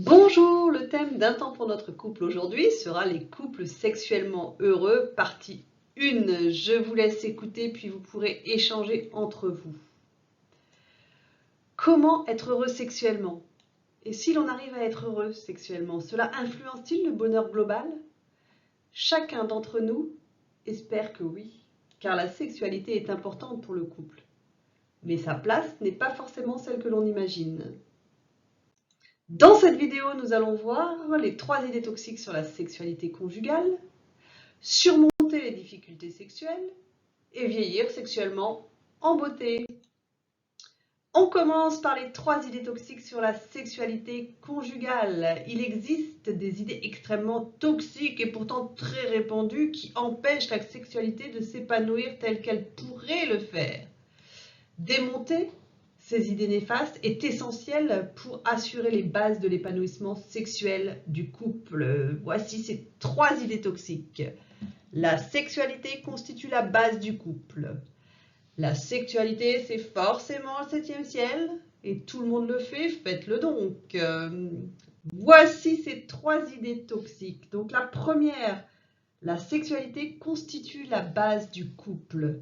Bonjour, le thème d'un temps pour notre couple aujourd'hui sera les couples sexuellement heureux, partie 1. Je vous laisse écouter puis vous pourrez échanger entre vous. Comment être heureux sexuellement? Et si l'on arrive à être heureux sexuellement, cela influence-t-il le bonheur global? Chacun d'entre nous espère que oui, car la sexualité est importante pour le couple. Mais sa place n'est pas forcément celle que l'on imagine. Dans cette vidéo, nous allons voir les 3 idées toxiques sur la sexualité conjugale, surmonter les difficultés sexuelles et vieillir sexuellement en beauté. On commence par les 3 idées toxiques sur la sexualité conjugale. Il existe des idées extrêmement toxiques et pourtant très répandues qui empêchent la sexualité de s'épanouir telle qu'elle pourrait le faire. Démonter ces idées néfastes est essentiel pour assurer les bases de l'épanouissement sexuel du couple. Voici ces 3 idées toxiques. La sexualité constitue la base du couple. La sexualité, c'est forcément le 7e ciel et tout le monde le fait, faites-le donc. Voici ces 3 idées toxiques. Donc la première, la sexualité constitue la base du couple.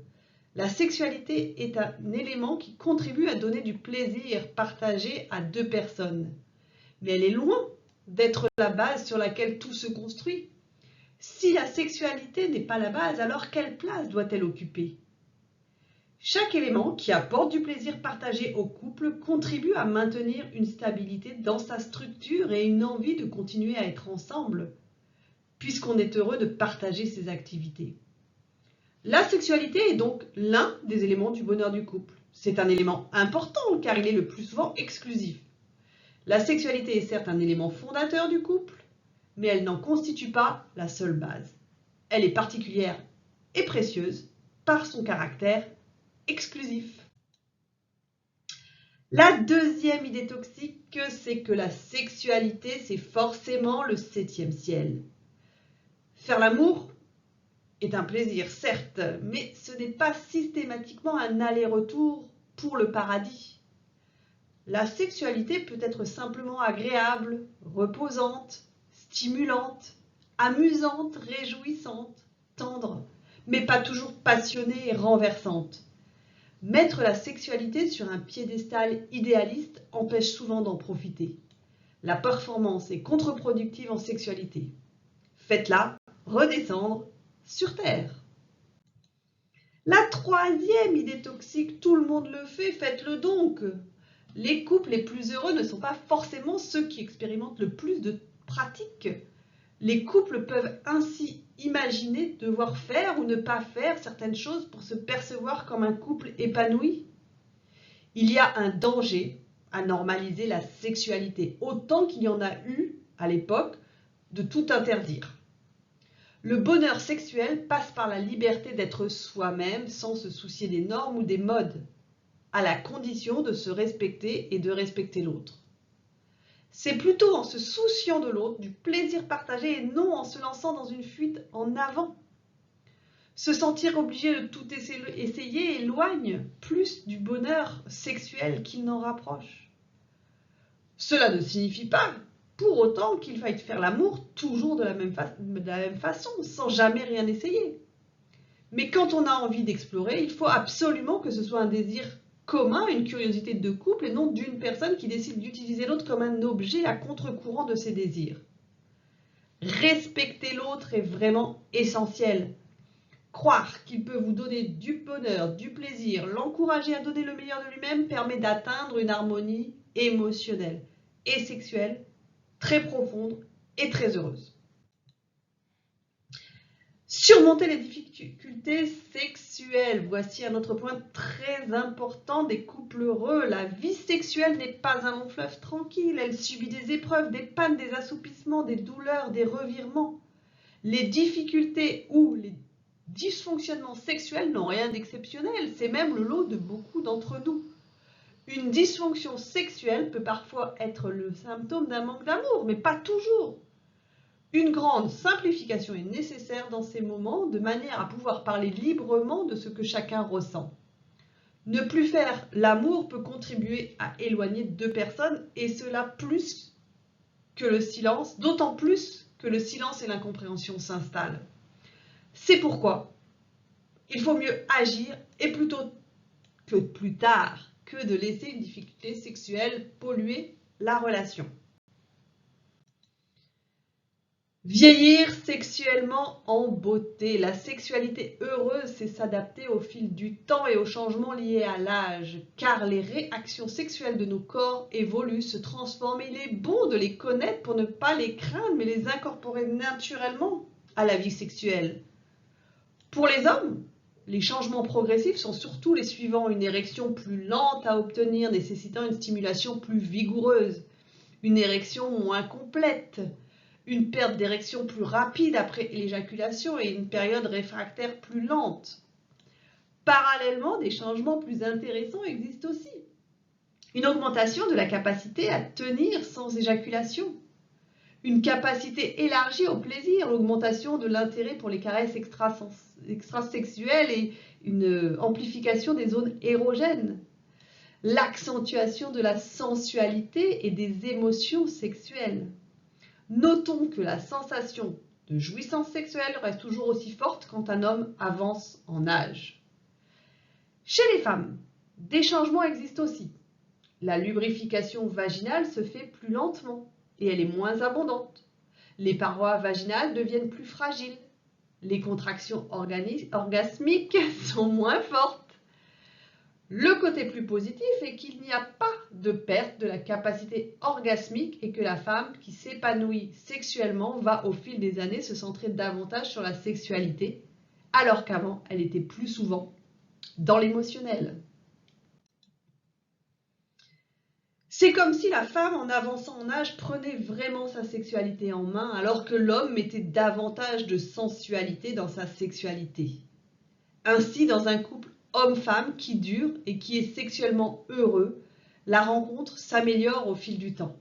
La sexualité est un élément qui contribue à donner du plaisir partagé à 2 personnes. Mais elle est loin d'être la base sur laquelle tout se construit. Si la sexualité n'est pas la base, alors quelle place doit-elle occuper? Chaque élément qui apporte du plaisir partagé au couple contribue à maintenir une stabilité dans sa structure et une envie de continuer à être ensemble, puisqu'on est heureux de partager ces activités. La sexualité est donc l'un des éléments du bonheur du couple. C'est un élément important car il est le plus souvent exclusif. La sexualité est certes un élément fondateur du couple, mais elle n'en constitue pas la seule base. Elle est particulière et précieuse par son caractère exclusif. La deuxième idée toxique, c'est que la sexualité, c'est forcément le 7e ciel. Faire l'amour est un plaisir, certes, mais ce n'est pas systématiquement un aller-retour pour le paradis. La sexualité peut être simplement agréable, reposante, stimulante, amusante, réjouissante, tendre, mais pas toujours passionnée et renversante. Mettre la sexualité sur un piédestal idéaliste empêche souvent d'en profiter. La performance est contre-productive en sexualité. Faites-la redescendre sur Terre. La 3e idée toxique, tout le monde le fait, faites-le donc. Les couples les plus heureux ne sont pas forcément ceux qui expérimentent le plus de pratiques. Les couples peuvent ainsi imaginer devoir faire ou ne pas faire certaines choses pour se percevoir comme un couple épanoui. Il y a un danger à normaliser la sexualité, autant qu'il y en a eu à l'époque de tout interdire. Le bonheur sexuel passe par la liberté d'être soi-même sans se soucier des normes ou des modes, à la condition de se respecter et de respecter l'autre. C'est plutôt en se souciant de l'autre, du plaisir partagé et non en se lançant dans une fuite en avant. Se sentir obligé de tout essayer éloigne plus du bonheur sexuel qu'il n'en rapproche. Cela ne signifie pas pour autant qu'il faille faire l'amour toujours de la même façon, sans jamais rien essayer. Mais quand on a envie d'explorer, il faut absolument que ce soit un désir commun, une curiosité de couple et non d'une personne qui décide d'utiliser l'autre comme un objet à contre-courant de ses désirs. Respecter l'autre est vraiment essentiel. Croire qu'il peut vous donner du bonheur, du plaisir, l'encourager à donner le meilleur de lui-même permet d'atteindre une harmonie émotionnelle et sexuelle très profonde et très heureuse. Surmonter les difficultés sexuelles. Voici un autre point très important des couples heureux. La vie sexuelle n'est pas un long fleuve tranquille. Elle subit des épreuves, des pannes, des assoupissements, des douleurs, des revirements. Les difficultés ou les dysfonctionnements sexuels n'ont rien d'exceptionnel. C'est même le lot de beaucoup d'entre nous. Une dysfonction sexuelle peut parfois être le symptôme d'un manque d'amour, mais pas toujours. Une grande simplification est nécessaire dans ces moments de manière à pouvoir parler librement de ce que chacun ressent. Ne plus faire l'amour peut contribuer à éloigner 2 personnes et cela plus que le silence, d'autant plus que le silence et l'incompréhension s'installent. C'est pourquoi il faut mieux agir et plutôt que plus tard que de laisser une difficulté sexuelle polluer la relation. Vieillir sexuellement en beauté. La sexualité heureuse, c'est s'adapter au fil du temps et aux changements liés à l'âge, car les réactions sexuelles de nos corps évoluent, se transforment et il est bon de les connaître pour ne pas les craindre, mais les incorporer naturellement à la vie sexuelle. Pour les hommes, les changements progressifs sont surtout les suivants: une érection plus lente à obtenir, nécessitant une stimulation plus vigoureuse, une érection moins complète, une perte d'érection plus rapide après l'éjaculation et une période réfractaire plus lente. Parallèlement, des changements plus intéressants existent aussi. Une augmentation de la capacité à tenir sans éjaculation, une capacité élargie au plaisir, l'augmentation de l'intérêt pour les caresses extrasexuelles et une amplification des zones érogènes, l'accentuation de la sensualité et des émotions sexuelles. Notons que la sensation de jouissance sexuelle reste toujours aussi forte quand un homme avance en âge. Chez les femmes, des changements existent aussi. La lubrification vaginale se fait plus lentement et elle est moins abondante. Les parois vaginales deviennent plus fragiles. Les contractions orgasmiques sont moins fortes. Le côté plus positif est qu'il n'y a pas de perte de la capacité orgasmique et que la femme qui s'épanouit sexuellement va au fil des années se centrer davantage sur la sexualité, alors qu'avant elle était plus souvent dans l'émotionnel. C'est comme si la femme, en avançant en âge, prenait vraiment sa sexualité en main, alors que l'homme mettait davantage de sensualité dans sa sexualité. Ainsi, dans un couple homme-femme qui dure et qui est sexuellement heureux, la rencontre s'améliore au fil du temps.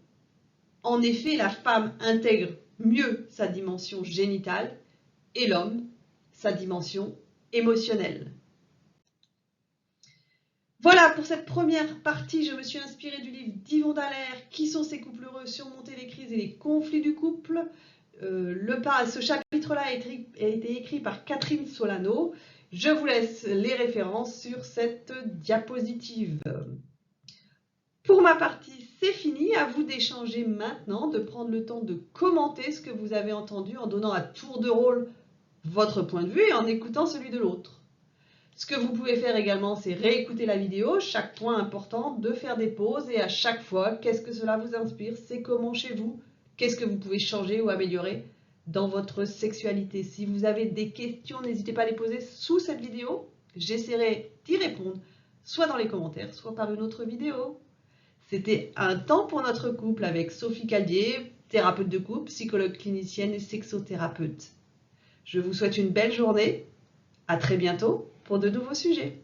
En effet, la femme intègre mieux sa dimension génitale et l'homme sa dimension émotionnelle. Voilà pour cette première partie, je me suis inspirée du livre d'Yvon Dallaire, Qui sont ces couples heureux, surmonter les crises et les conflits du couple. Ce chapitre-là a été écrit par Catherine Solano. Je vous laisse les références sur cette diapositive. Pour ma partie, c'est fini. À vous d'échanger maintenant, de prendre le temps de commenter ce que vous avez entendu en donnant à tour de rôle votre point de vue et en écoutant celui de l'autre. Ce que vous pouvez faire également, c'est réécouter la vidéo, chaque point important, de faire des pauses et à chaque fois, qu'est-ce que cela vous inspire? C'est comment chez vous? Qu'est-ce que vous pouvez changer ou améliorer dans votre sexualité? Si vous avez des questions, n'hésitez pas à les poser sous cette vidéo. J'essaierai d'y répondre, soit dans les commentaires, soit par une autre vidéo. C'était Un temps pour notre couple avec Sophie Caldier, thérapeute de couple, psychologue clinicienne et sexothérapeute. Je vous souhaite une belle journée. À très bientôt pour de nouveaux sujets.